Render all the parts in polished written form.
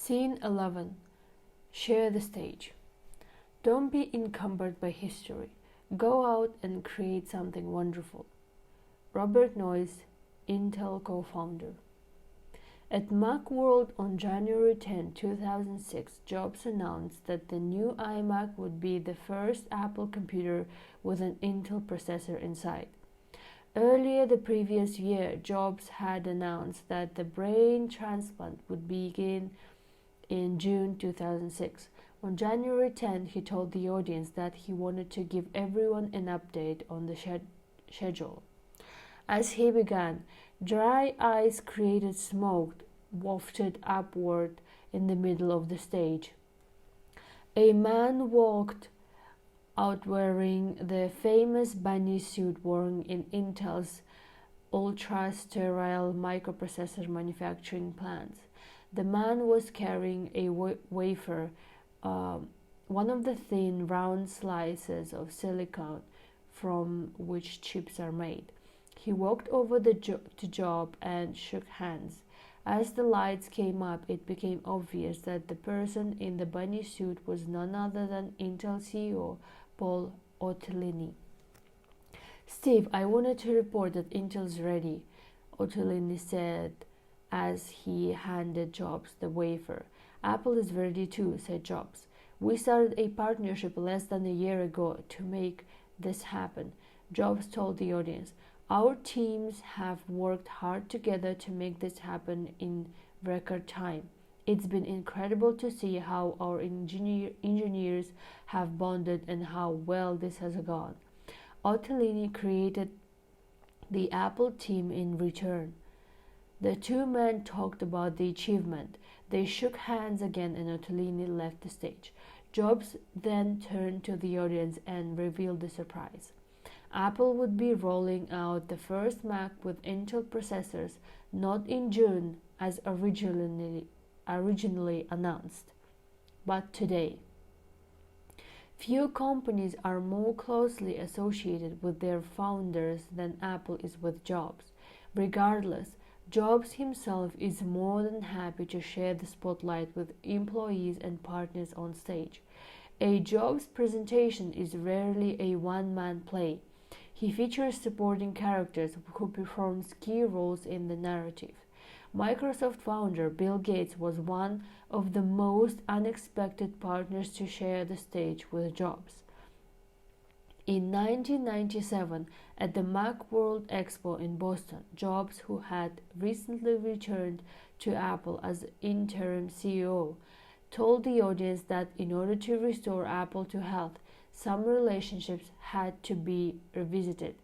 Scene 11. Share the stage. Don't be encumbered by history. Go out and create something wonderful. Robert Noyce, Intel co-founder. At Macworld on January 10, 2006, Jobs announced that the new iMac would be the first Apple computer with an Intel processor inside. Earlier the previous year, Jobs had announced that the brain transplant would begin in June 2006. On January 10, he told the audience that he wanted to give everyone an update on the schedule. As he began, dry ice created smoke wafted upward in the middle of the stage. A man walked out wearing the famous bunny suit worn in Intel's ultra-sterile microprocessor manufacturing plants. The man was carrying a wafer, one of the thin, round slices of silicon from which chips are made. He walked over to Job and shook hands. As the lights came up, it became obvious that the person in the bunny suit was none other than Intel CEO Paul Otellini. "Steve, I wanted to report that Intel's ready," Otellini said as he handed Jobs the wafer. "Apple is ready too," said Jobs. "We started a partnership less than a year ago to make this happen," Jobs told the audience. "Our teams have worked hard together to make this happen in record time. It's been incredible to see how our engineers have bonded and how well this has gone." Otellini created the Apple team in return. The two men talked about the achievement. They shook hands again and Otellini left the stage. Jobs then turned to the audience and revealed the surprise. Apple would be rolling out the first Mac with Intel processors not in June as originally announced, but today. Few companies are more closely associated with their founders than Apple is with Jobs. Regardless, Jobs himself is more than happy to share the spotlight with employees and partners on stage. A Jobs presentation is rarely a one-man play. He features supporting characters who perform key roles in the narrative. Microsoft founder Bill Gates was one of the most unexpected partners to share the stage with Jobs. In 1997, at the Macworld Expo in Boston, Jobs, who had recently returned to Apple as interim CEO, told the audience that in order to restore Apple to health, some relationships had to be revisited.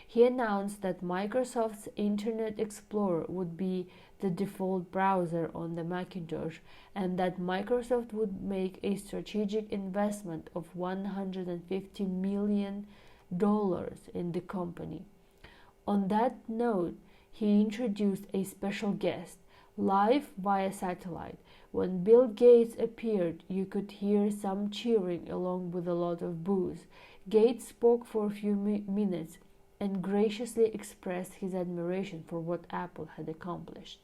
He announced that Microsoft's Internet Explorer would be the default browser on the Macintosh and that Microsoft would make a strategic investment of $150 million in the company. On that note, he introduced a special guest, live via satellite. When Bill Gates appeared, you could hear some cheering along with a lot of boos. Gates spoke for a few minutes and graciously expressed his admiration for what Apple had accomplished.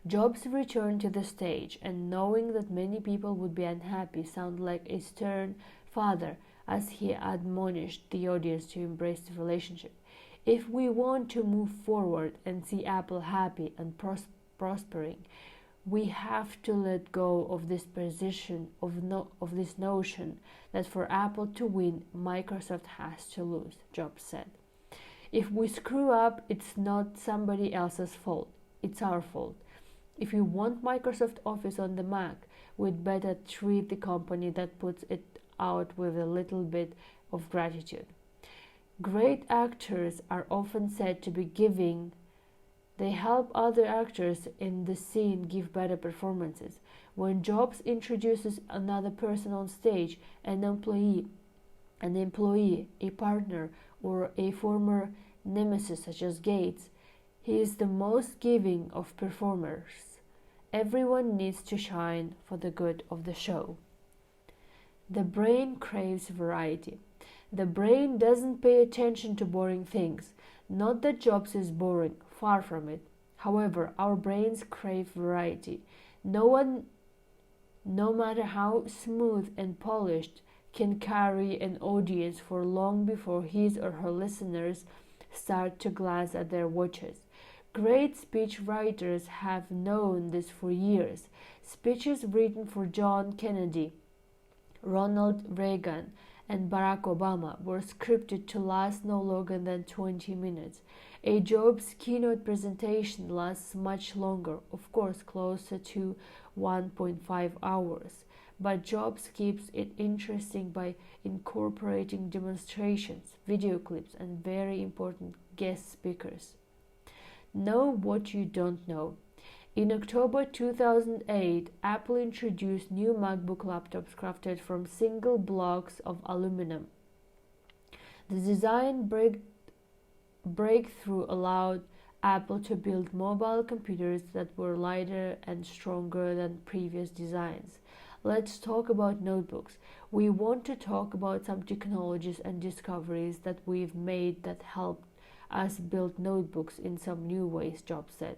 Jobs returned to the stage, and knowing that many people would be unhappy, sounded like a stern father as he admonished the audience to embrace the relationship. "If we want to move forward and see Apple happy and prospering, we have to let go of this this notion that for Apple to win, Microsoft has to lose," Jobs said. "If we screw up, it's not somebody else's fault. It's our fault. If we want Microsoft Office on the Mac, we'd better treat the company that puts it out with a little bit of gratitude." Great actors are often said to be giving. They help other actors in the scene give better performances. When Jobs introduces another person on stage, an employee, a partner, or a former nemesis such as Gates, he is the most giving of performers. Everyone needs to shine for the good of the show. The brain craves variety. The brain doesn't pay attention to boring things. Not that Jobs is boring, far from it. However, our brains crave variety. No one, no matter how smooth and polished, can carry an audience for long before his or her listeners start to glance at their watches. Great speech writers have known this for years. Speeches written for John Kennedy, Ronald Reagan, and Barack Obama were scripted to last no longer than 20 minutes. A Jobs keynote presentation lasts much longer, of course closer to 1.5 hours. But Jobs keeps it interesting by incorporating demonstrations, video clips, and very important guest speakers. Know what you don't know. In October 2008, Apple introduced new MacBook laptops crafted from single blocks of aluminum. The design breakthrough allowed Apple to build mobile computers that were lighter and stronger than previous designs. Let's talk about notebooks. We want to talk about some technologies and discoveries that we've made that helped us build notebooks in some new ways, Jobs said.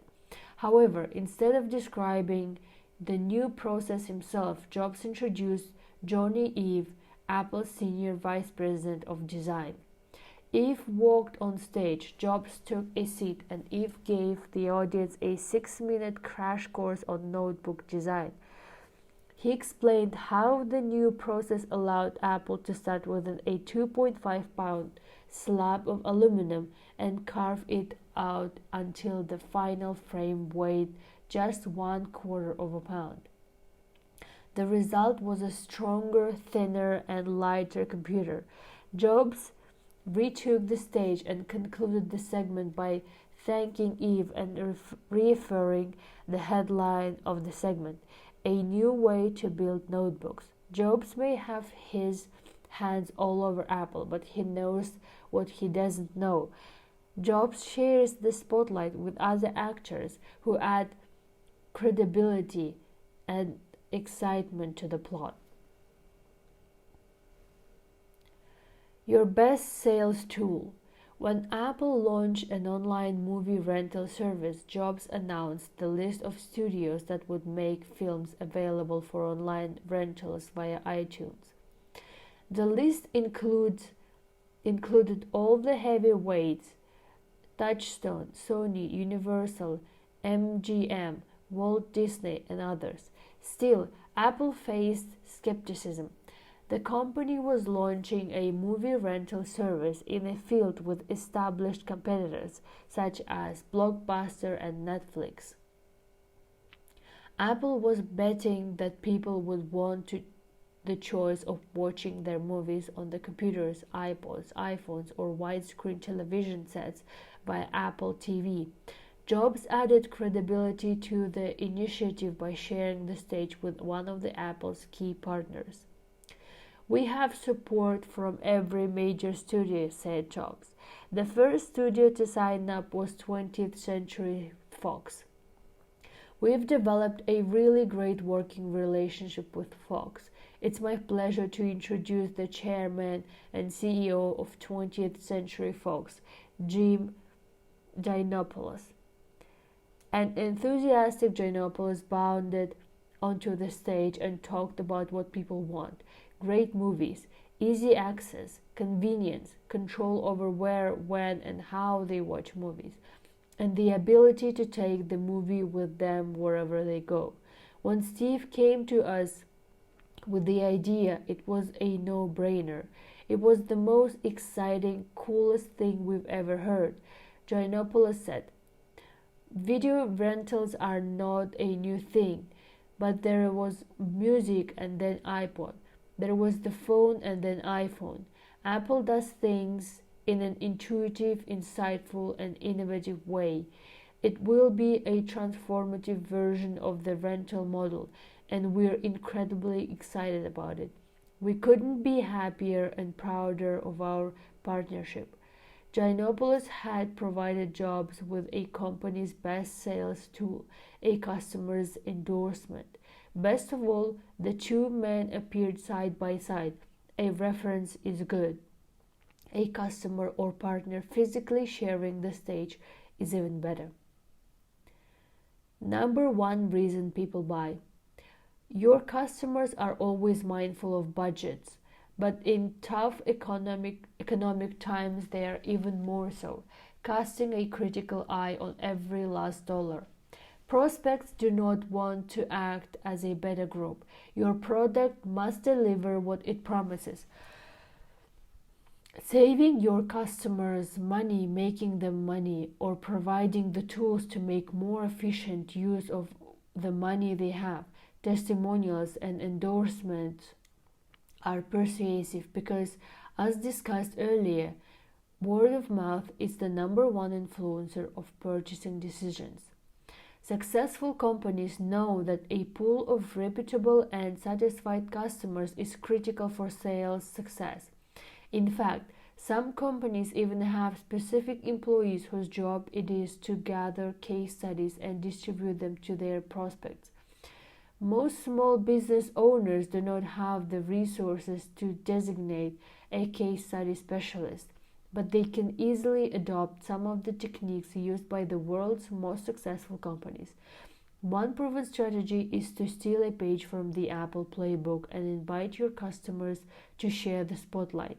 However, instead of describing the new process himself, Jobs introduced Johnny Ive, Apple's senior vice president of design. Ive walked on stage, Jobs took a seat, and Ive gave the audience a 6-minute crash course on notebook design. He explained how the new process allowed Apple to start with a 2.5-pound slab of aluminum and carve it out until the final frame weighed just 1/4 of a pound. The result was a stronger, thinner, and lighter computer. Jobs retook the stage and concluded the segment by thanking Ive and referring the headline of the segment, "A New Way to Build Notebooks." Jobs may have his hands all over Apple, but he knows what he doesn't know. Jobs shares the spotlight with other actors who add credibility and excitement to the plot. Your best sales tool. When Apple launched an online movie rental service, Jobs announced the list of studios that would make films available for online rentals via iTunes. The list included all the heavyweights: Touchstone, Sony, Universal, MGM, Walt Disney, and others. Still, Apple faced skepticism. The company was launching a movie rental service in a field with established competitors such as Blockbuster and Netflix. Apple was betting that people would want the choice of watching their movies on the computers, iPods, iPhones, or widescreen television sets via Apple TV. Jobs added credibility to the initiative by sharing the stage with one of Apple's key partners. "We have support from every major studio," said Jobs. The first studio to sign up was 20th Century Fox. "We've developed a really great working relationship with Fox. It's my pleasure to introduce the chairman and CEO of 20th Century Fox, Jim Giannopoulos." An enthusiastic Giannopoulos bounded onto the stage and talked about what people want: great movies, easy access, convenience, control over where, when, and how they watch movies, and the ability to take the movie with them wherever they go. When Steve came to us with the idea, it was a no-brainer. It was the most exciting, coolest thing we've ever heard, Giannopoulos said. Video rentals are not a new thing, but there was music and then iPod. There was the phone and then iPhone. Apple does things in an intuitive, insightful, and innovative way. It will be a transformative version of the rental model, and we're incredibly excited about it. We couldn't be happier and prouder of our partnership. Giannopoulos had provided Jobs with a company's best sales tool, a customer's endorsement. Best of all, the two men appeared side by side. A reference is good. A customer or partner physically sharing the stage is even better. Number one reason people buy. Your customers are always mindful of budgets, but in tough economic times they are even more so, casting a critical eye on every last dollar. Prospects do not want to act as a beta group. Your product must deliver what it promises. Saving your customers money, making them money, or providing the tools to make more efficient use of the money they have. Testimonials and endorsements are persuasive because, as discussed earlier, word of mouth is the number one influencer of purchasing decisions. Successful companies know that a pool of reputable and satisfied customers is critical for sales success. In fact, some companies even have specific employees whose job it is to gather case studies and distribute them to their prospects. Most small business owners do not have the resources to designate a case study specialist, but they can easily adopt some of the techniques used by the world's most successful companies. One proven strategy is to steal a page from the Apple playbook and invite your customers to share the spotlight,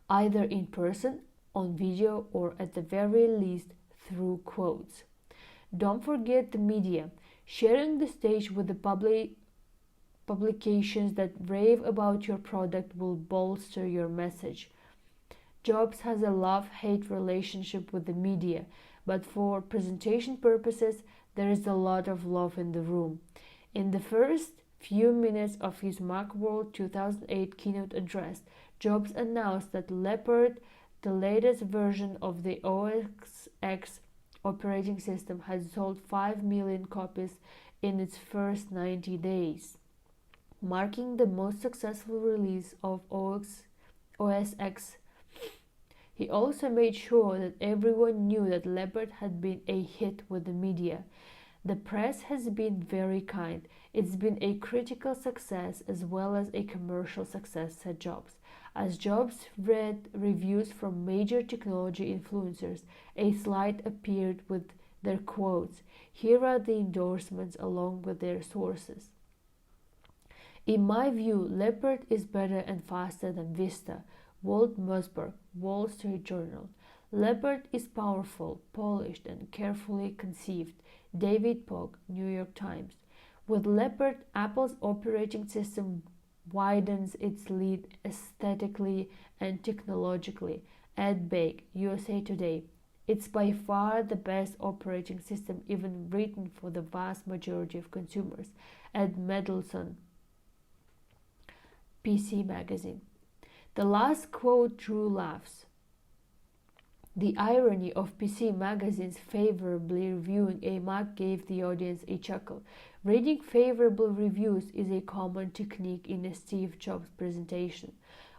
either in person, on video, or at the very least through quotes. Don't forget the media. Sharing the stage with the publications that rave about your product will bolster your message. Jobs has a love-hate relationship with the media, but for presentation purposes, there is a lot of love in the room. In the first few minutes of his Macworld 2008 keynote address, Jobs announced that Leopard, the latest version of the OS X operating system, has sold 5 million copies in its first 90 days, marking the most successful release of OS X. He also made sure that everyone knew that Leopard had been a hit with the media. The press has been very kind. It's been a critical success as well as a commercial success, said Jobs. As Jobs read reviews from major technology influencers, a slide appeared with their quotes. Here are the endorsements along with their sources. In my view, Leopard is better and faster than Vista. Walt Mossberg, Wall Street Journal. Leopard is powerful, polished, and carefully conceived. David Pogg, New York Times. With Leopard, Apple's operating system widens its lead aesthetically and technologically. Ed Baker, USA Today. It's by far the best operating system even written for the vast majority of consumers. Ed Mendelsohn, PC Magazine. The last quote drew laughs. The irony of PC Magazine's favorably reviewing a Mac gave the audience a chuckle. Reading favorable reviews is a common technique in a Steve Jobs presentation.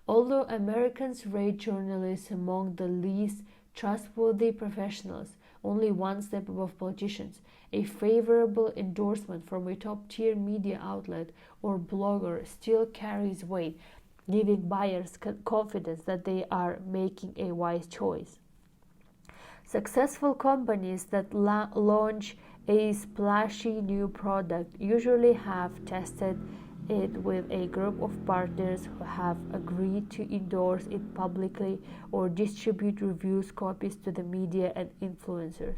Although Americans rate journalists among the least trustworthy professionals, only one step above politicians, a favorable endorsement from a top-tier media outlet or blogger still carries weight, giving buyers confidence that they are making a wise choice. Successful companies that launch a splashy new product usually have tested it with a group of partners who have agreed to endorse it publicly or distribute reviews copies to the media and influencers.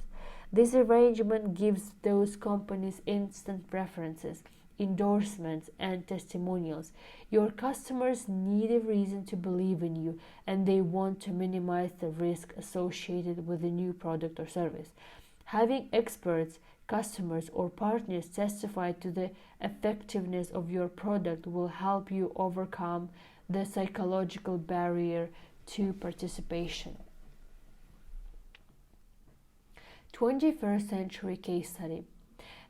This arrangement gives those companies instant references, endorsements, and testimonials. Your customers need a reason to believe in you, and they want to minimize the risk associated with a new product or service. Having experts, customers, or partners testify to the effectiveness of your product will help you overcome the psychological barrier to participation. 21st century case study.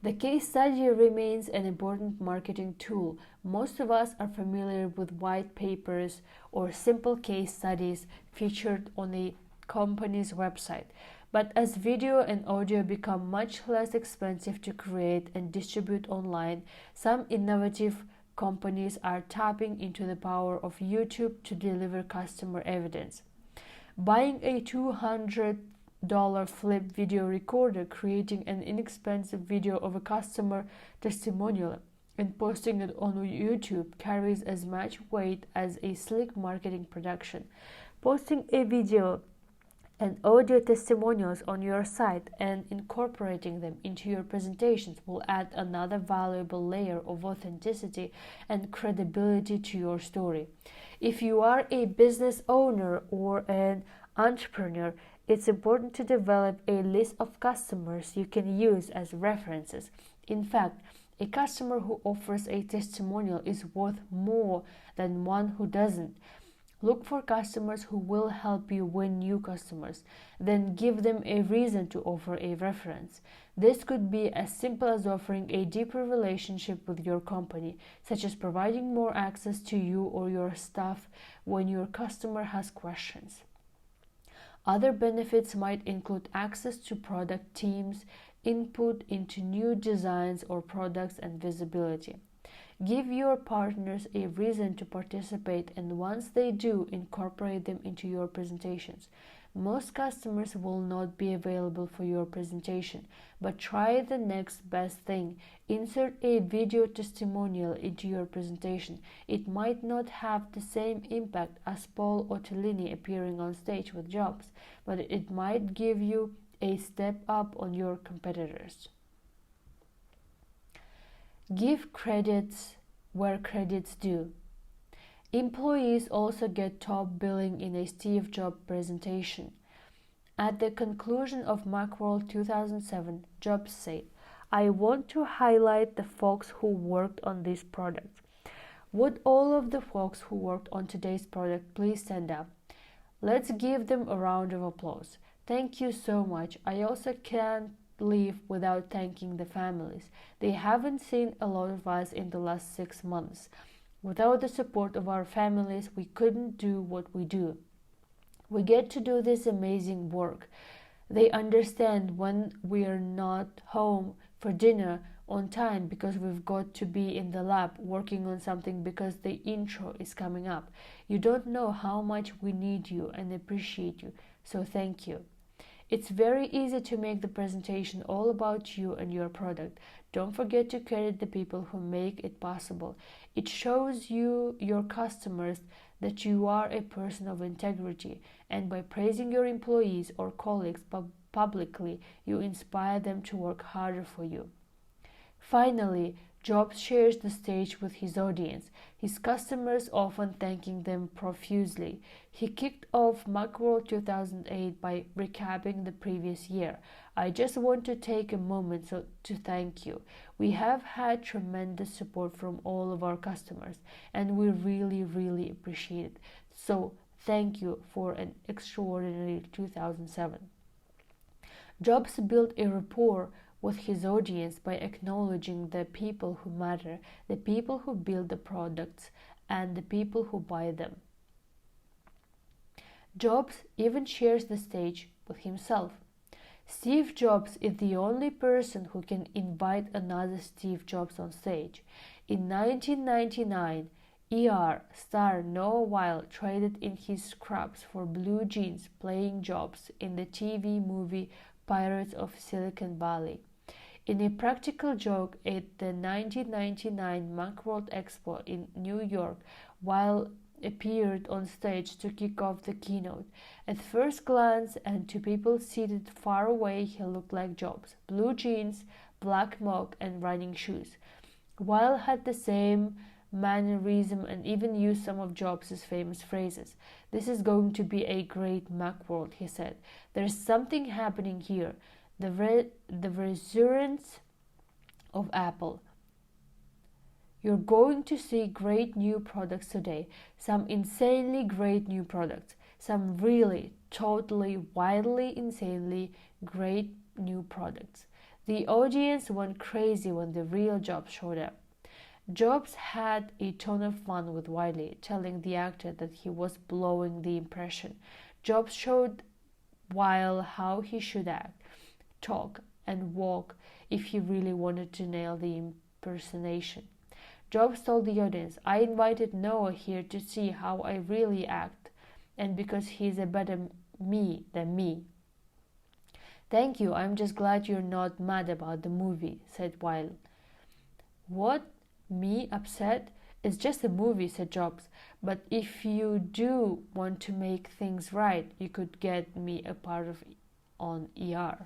The case study remains an important marketing tool. Most of us are familiar with white papers or simple case studies featured on a company's website. But as video and audio become much less expensive to create and distribute online, some innovative companies are tapping into the power of YouTube to deliver customer evidence. Buying a $200 flip video recorder, creating an inexpensive video of a customer testimonial and posting it on YouTube carries as much weight as a slick marketing production. Posting a video and audio testimonials on your site and incorporating them into your presentations will add another valuable layer of authenticity and credibility to your story. If you are a business owner or an entrepreneur, it's important to develop a list of customers you can use as references. In fact, a customer who offers a testimonial is worth more than one who doesn't. Look for customers who will help you win new customers, then give them a reason to offer a reference. This could be as simple as offering a deeper relationship with your company, such as providing more access to you or your staff when your customer has questions. Other benefits might include access to product teams, input into new designs or products, and visibility. Give your partners a reason to participate, and once they do, incorporate them into your presentations. Most customers will not be available for your presentation, but try the next best thing. Insert a video testimonial into your presentation. It might not have the same impact as Paul Ottolini appearing on stage with Jobs, but it might give you a step up on your competitors. Give credits where credit's due. Employees also get top billing in a Steve Jobs presentation. At the conclusion of Macworld 2007, Jobs said, "I want to highlight the folks who worked on this product. Would all of the folks who worked on today's product please stand up? Let's give them a round of applause. Thank you so much. I also can't leave without thanking the families. They haven't seen a lot of us in the last 6 months. Without the support of our families, we couldn't do what we do. We get to do this amazing work. They understand when we're not home for dinner on time because we've got to be in the lab working on something because the intro is coming up. You don't know how much we need you and appreciate you, so thank you." It's very easy to make the presentation all about you and your product. Don't forget to credit the people who make it possible. It shows your customers that you are a person of integrity, and by praising your employees or colleagues publicly, you inspire them to work harder for you. Finally, Jobs shares the stage with his audience, his customers often thanking them profusely. He kicked off Macworld 2008 by recapping the previous year. "I just want to take a moment to thank you. We have had tremendous support from all of our customers, and we really appreciate it. So thank you for an extraordinary 2007. Jobs built a rapport with his audience by acknowledging the people who matter, the people who build the products, and the people who buy them. Jobs even shares the stage with himself. Steve Jobs is the only person who can invite another Steve Jobs on stage. In 1999, ER star Noah Weil traded in his scrubs for blue jeans playing Jobs in the TV movie Pirates of Silicon Valley. In a practical joke at the 1999 Macworld Expo in New York, Weil appeared on stage to kick off the keynote. At first glance and to people seated far away, he looked like Jobs. Blue jeans, black mock, and running shoes. Weil had the same mannerism and even used some of Jobs' famous phrases. "This is going to be a great Macworld," he said. "There's something happening here. The resurgence of Apple. You're going to see great new products today. Some insanely great new products. Some really, totally, wildly, insanely great new products." The audience went crazy when the real Jobs showed up. Jobs had a ton of fun with Wiley, telling the actor that he was blowing the impression. Jobs showed Weil how he should act, talk, and walk if he really wanted to nail the impersonation. Jobs told the audience, "I invited Noah here to see how I really act, and because he's a better me than me." "Thank you, I'm just glad you're not mad about the movie," said Weil. "What? Me upset? It's just a movie," said Jobs. "But if you do want to make things right, you could get me a part of on ER."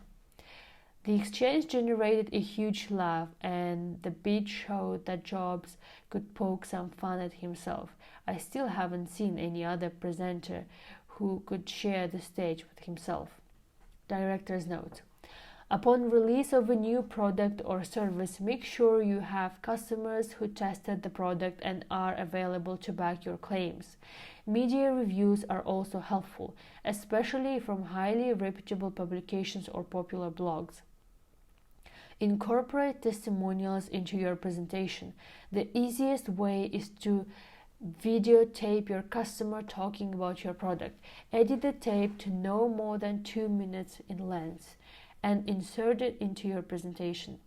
The exchange generated a huge laugh, and the beat showed that Jobs could poke some fun at himself. I still haven't seen any other presenter who could share the stage with himself. Director's note: upon release of a new product or service, make sure you have customers who tested the product and are available to back your claims. Media reviews are also helpful, especially from highly reputable publications or popular blogs. Incorporate testimonials into your presentation. The easiest way is to videotape your customer talking about your product. Edit the tape to no more than 2 minutes in length and insert it into your presentation.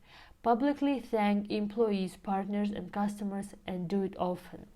Publicly thank employees, partners, and customers, and do it often.